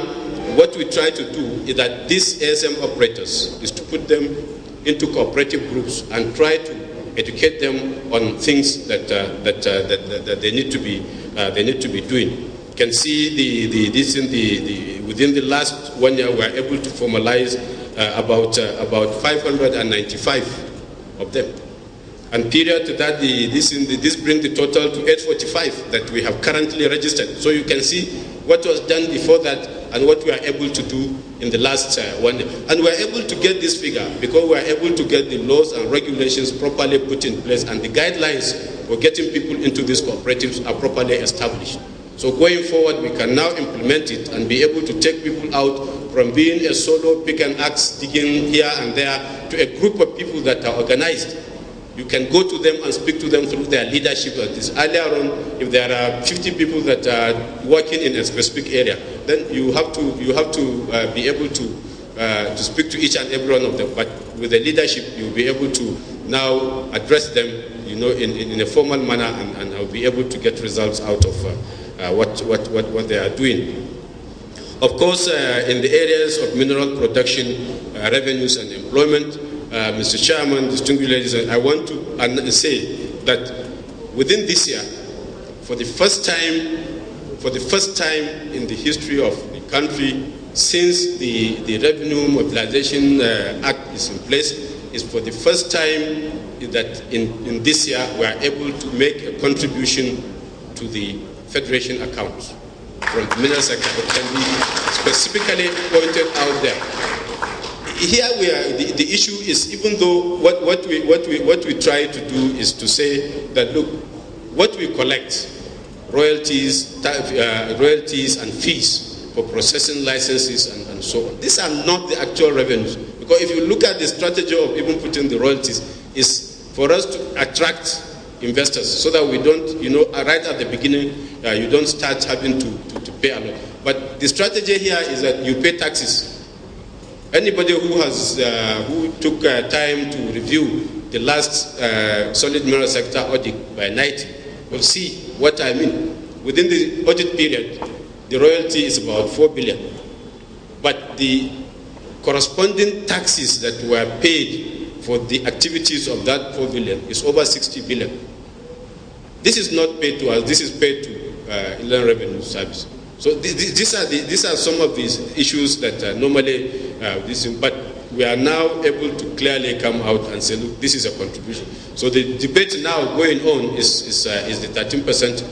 what we try to do is that these ASM operators is to put them into cooperative groups and try to educate them on things that they need to be doing. You can see within the last 1 year, we are able to formalize about 595 of them. And period to that, this brings the total to 845 that we have currently registered. So you can see what was done before that and what we are able to do in the last 1 year. And we are able to get this figure because we are able to get the laws and regulations properly put in place, and the guidelines for getting people into these cooperatives are properly established. So going forward, we can now implement it and be able to take people out from being a solo pick and axe digging here and there to a group of people that are organized. You can go to them and speak to them through their leadership. Earlier on, if there are 50 people that are working in a specific area, then you have to be able to speak to each and every one of them. But with the leadership, you'll be able to now address them, in a formal manner, and I'll be able to get results out of what they are doing. Of course, in the areas of mineral production, revenues and employment, Mr. Chairman, distinguished ladies, I want to say that within this year, for the first time in the history of the country, since the Revenue Mobilization Act is in place, is for the first time that in this year we are able to make a contribution to the Federation account from the mineral sector. It can be specifically pointed out there. Here we are. The issue is, even though what we try to do is to say that, look, what we collect, royalties and fees for processing licenses and so on, these are not the actual revenues. Because if you look at the strategy of even putting the royalties, is for us to attract investors so that we don't, right at the beginning, you don't start having to pay a lot. But the strategy here is that you pay taxes. Anybody who took time to review the last solid mineral sector audit by night will see what I mean. Within the audit period, the royalty is about 4 billion. But the corresponding taxes that were paid for the activities of that 4 billion is over 60 billion. This is not paid to us, this is paid to Inland Revenue Service. So these are some of these issues that normally, but we are now able to clearly come out and say, look, this is a contribution. So the debate now going on is the 13%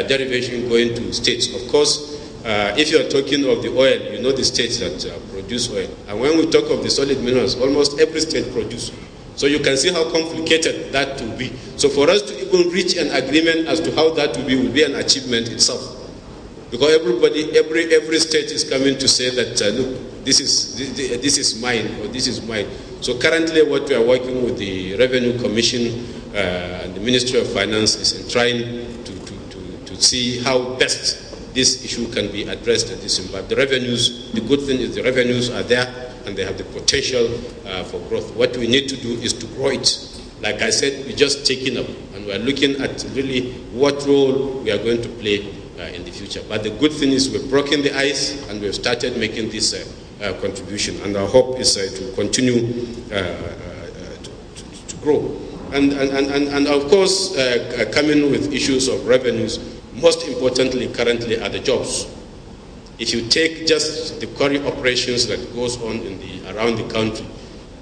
derivation going to states. Of course, if you are talking of the oil, you know the states that produce oil. And when we talk of the solid minerals, almost every state produces. So you can see how complicated that will be. So for us to even reach an agreement as to how that will be an achievement itself. Because every state is coming to say that, look, this is mine, or this is mine. So currently what we are working with the Revenue Commission and the Ministry of Finance is in trying to see how best this issue can be addressed at this time. But the revenues, the good thing is the revenues are there and they have the potential for growth. What we need to do is to grow it. Like I said, we're just taking up and we're looking at really what role we are going to play in the future. But the good thing is we've broken the ice and we've started making this contribution. And our hope is to continue to grow. And of course, coming with issues of revenues, most importantly currently are the jobs. If you take just the quarry operations that goes on around the country,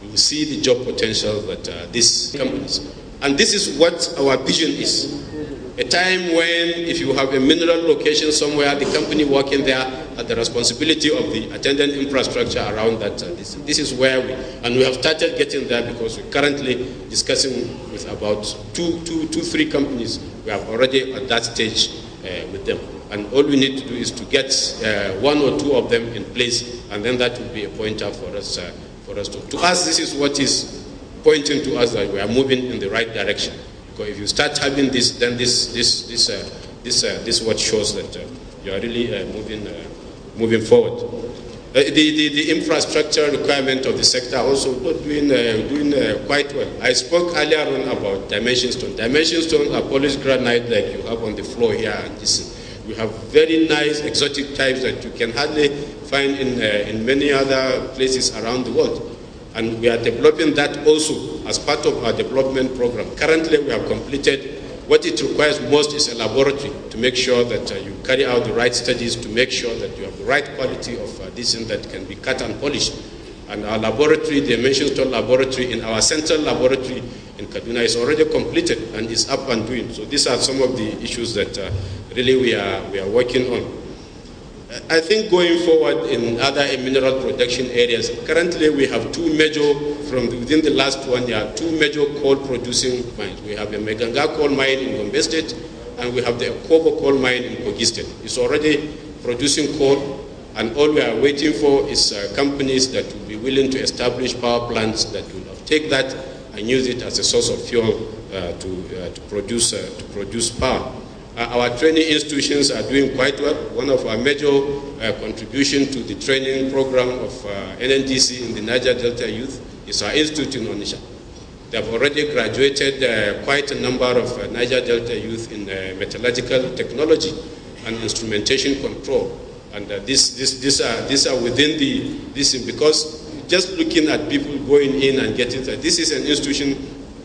you will see the job potential that these companies. And this is what our vision is. A time when if you have a mineral location somewhere, the company working there has the responsibility of the attendant infrastructure around that. This is where we have started getting there because we're currently discussing with about three companies. We are already at that stage with them. And all we need to do is to get one or two of them in place, and then that will be a pointer for us. To us, this is what is pointing to us that we are moving in the right direction. Because if you start having this, then this what shows that you are really moving forward. The infrastructure requirement of the sector also doing quite well. I spoke earlier on about dimension stone. Dimension stone are polished granite like you have on the floor here. And we have very nice exotic types that you can hardly find in many other places around the world. And we are developing that also as part of our development program. Currently, we have completed what it requires most is a laboratory to make sure that you carry out the right studies to make sure that you have the right quality of this that can be cut and polished. And our laboratory, the Dimension Stone laboratory in our central laboratory in Kaduna is already completed and is up and doing. So these are some of the issues that really we are working on. I think going forward in other mineral production areas, currently we have two major, within the last 1 year, two major coal producing mines. We have a Meganga coal mine in Gombe State and we have the Akobo coal mine in Kogi State. It's already producing coal and all we are waiting for is companies that will be willing to establish power plants that will take that and use it as a source of fuel to produce power. Our training institutions are doing quite well. One of our major contributions to the training program of NNDC in the Niger Delta youth is our institute in Onitsha. They have already graduated quite a number of Niger Delta youth in metallurgical technology and instrumentation control. And these are within this, because just looking at people going in and getting that, this is an institution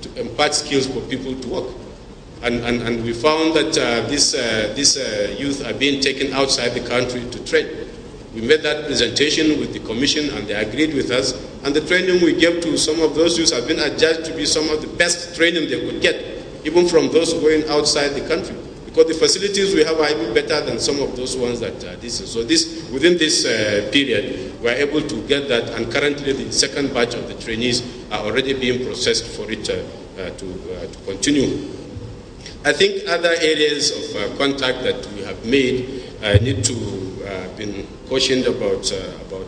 to impart skills for people to work. And we found that these youth are being taken outside the country to train. We made that presentation with the commission and they agreed with us. And the training we gave to some of those youths have been adjudged to be some of the best training they could get, even from those going outside the country. Because the facilities we have are even better than some of those ones that this is. So within this period, we are able to get that, and currently the second batch of the trainees are already being processed for it to continue. I think other areas of contact that we have made need to be cautioned about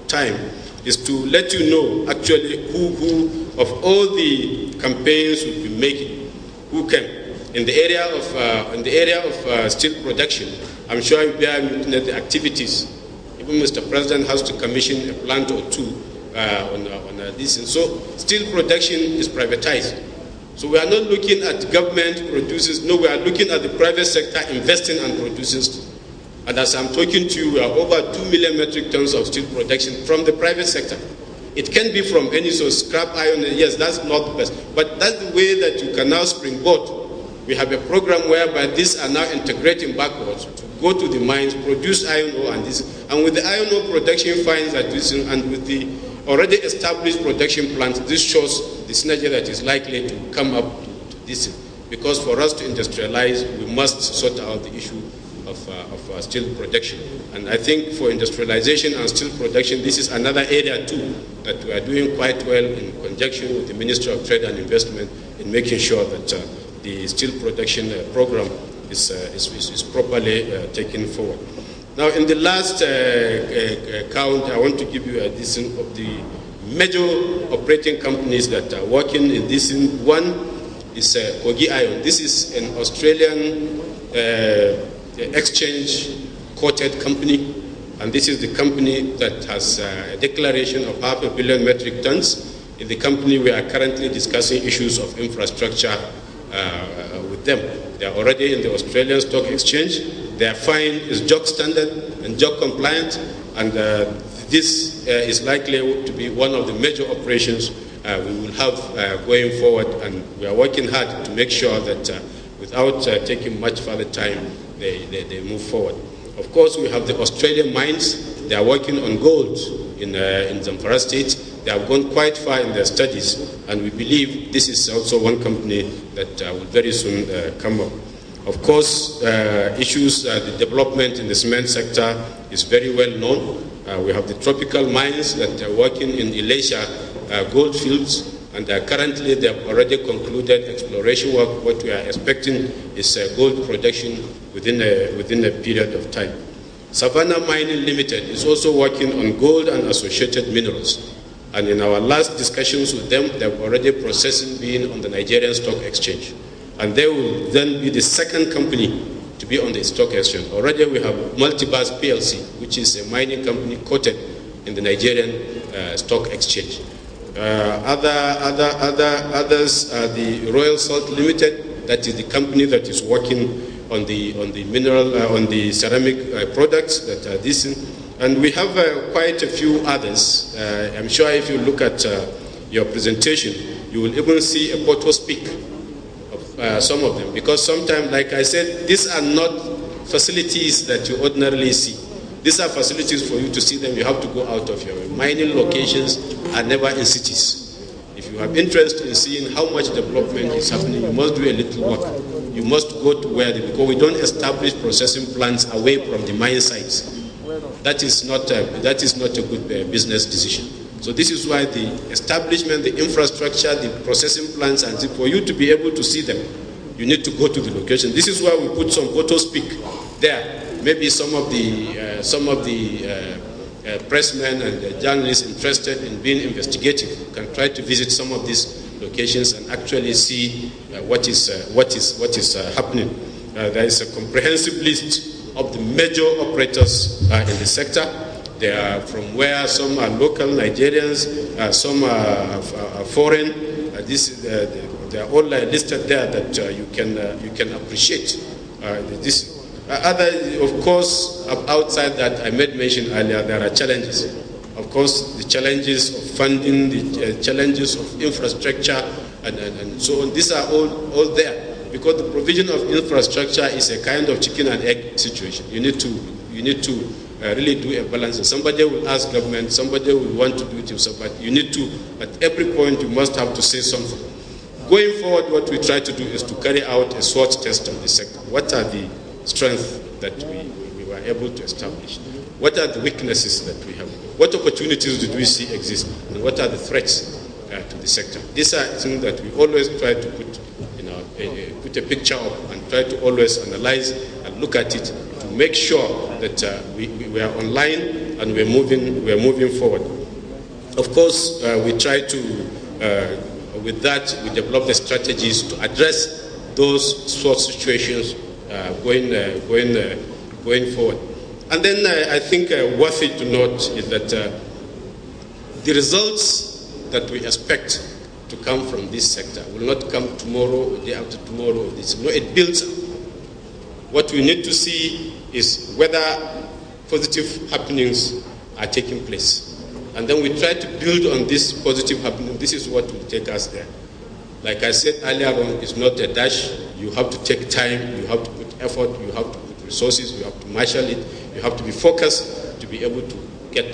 time, is to let you know actually who of all the campaigns we've been making, who can. In the area of steel production, I'm sure you bear looking at the activities. Even Mr. President has to commission a plant or two on this. And so steel production is privatized. So we are not looking at government producers. No, we are looking at the private sector investing and producing steel. And as I'm talking to you, we are over 2 million metric tons of steel production from the private sector. It can be from any source, scrap iron. Yes, that's not the best. But that's the way that you can now springboard. We have a program whereby these are now integrating backwards to go to the mines, produce iron ore and this. And with the iron ore production finds that this, and with the already established production plants, this shows the synergy that is likely to come up to this. Because for us to industrialize, we must sort out the issue of steel production. And I think for industrialization and steel production, this is another area too that we are doing quite well in conjunction with the Ministry of Trade and Investment in making sure that the steel production program is properly taken forward. Now, in the last count, I want to give you a list of the major operating companies that are working in this. One is Kogi Iron. This is an Australian exchange-quoted company, and this is the company that has a declaration of 500 million metric tons. In the company, we are currently discussing issues of infrastructure with them. They are already in the Australian Stock Exchange. Their fine is JOC standard and JOC compliant, and this is likely to be one of the major operations we will have going forward, and we are working hard to make sure that without taking much further time, they move forward. Of course, we have the Australian mines. They are working on gold in Zamfara State. They have gone quite far in their studies, and we believe this is also one company that will very soon come up. Of course, issues, the development in the cement sector is very well known. We have the tropical mines that are working in Elisha gold fields, and currently they have already concluded exploration work. What we are expecting is gold production within a period of time. Savannah Mining Limited is also working on gold and associated minerals. And in our last discussions with them, they've already processing being on the Nigerian Stock Exchange. And they will then be the second company to be on the stock exchange. Already we have Multibus PLC, which is a mining company quoted in the Nigerian Stock Exchange. Others are the Royal Salt Limited. That is the company that is working on the mineral, on the ceramic products that are decent. And we have quite a few others. I'm sure if you look at your presentation, you will even see a photo speak of some of them. Because sometimes, like I said, these are not facilities that you ordinarily see. These are facilities for you to see them. You have to go out of your way. Mining locations are never in cities. If you have interest in seeing how much development is happening, you must do a little work. You must go to where, because we don't establish processing plants away from the mine sites. That is not a good business decision. So this is why the establishment, the infrastructure, the processing plants, and for you to be able to see them, you need to go to the location. This is why we put some photo speak there. Maybe some of the pressmen and journalists interested in being investigative can try to visit some of these locations and actually see what is happening. There is a comprehensive list of the major operators in the sector. They are from where some are local Nigerians, some are foreign. They are all listed there that you can appreciate. Of course, outside that I made mention earlier, there are challenges. Of course, the challenges of funding, the challenges of infrastructure, and so on. These are all there, because the provision of infrastructure is a kind of chicken and egg situation. You need to really do a balance. Somebody will ask government, somebody will want to do it yourself, but you need to, at every point, you must have to say something. Going forward, what we try to do is to carry out a SWOT test of the sector. What are the strengths that we were able to establish? What are the weaknesses that we have? What opportunities do we see exist? And what are the threats to the sector? These are things that we always try to put a picture of, and try to always analyze and look at it to make sure that we are online and we're moving forward. Of course, we try to, with that, we develop the strategies to address those sort of situations going forward. And then I think worthy to note is that the results that we expect to come from this sector will not come tomorrow or the day after tomorrow. It builds up. What we need to see is whether positive happenings are taking place. And then we try to build on this positive happening. This is what will take us there. Like I said earlier on, it's not a dash. You have to take time, you have to put effort, you have to put resources, you have to marshal it, you have to be focused to be able to get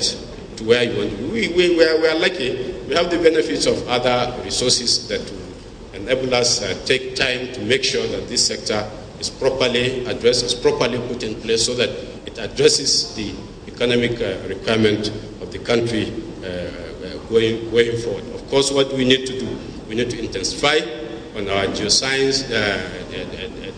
to where you want to be. We are lucky. We have the benefits of other resources that will enable us take time to make sure that this sector is properly addressed, is properly put in place so that it addresses the economic requirement of the country going forward. Of course, what we need to do, we need to intensify on our geoscience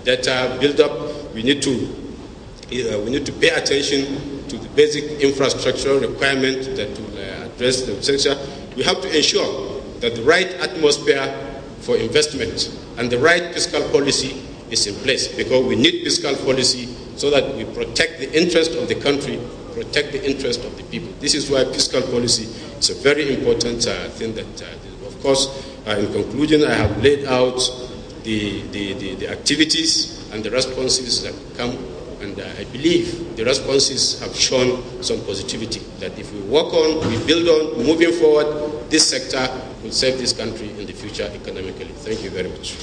data build-up. We need to pay attention to the basic infrastructure requirement that will address the sector. We have to ensure that the right atmosphere for investment and the right fiscal policy is in place, because we need fiscal policy so that we protect the interest of the country, protect the interest of the people. This is why fiscal policy is a very important thing that, of course, in conclusion, I have laid out the activities and the responses that come, and I believe the responses have shown some positivity, that if we work on, we build on, moving forward, this sector will save this country in the future economically. Thank you very much.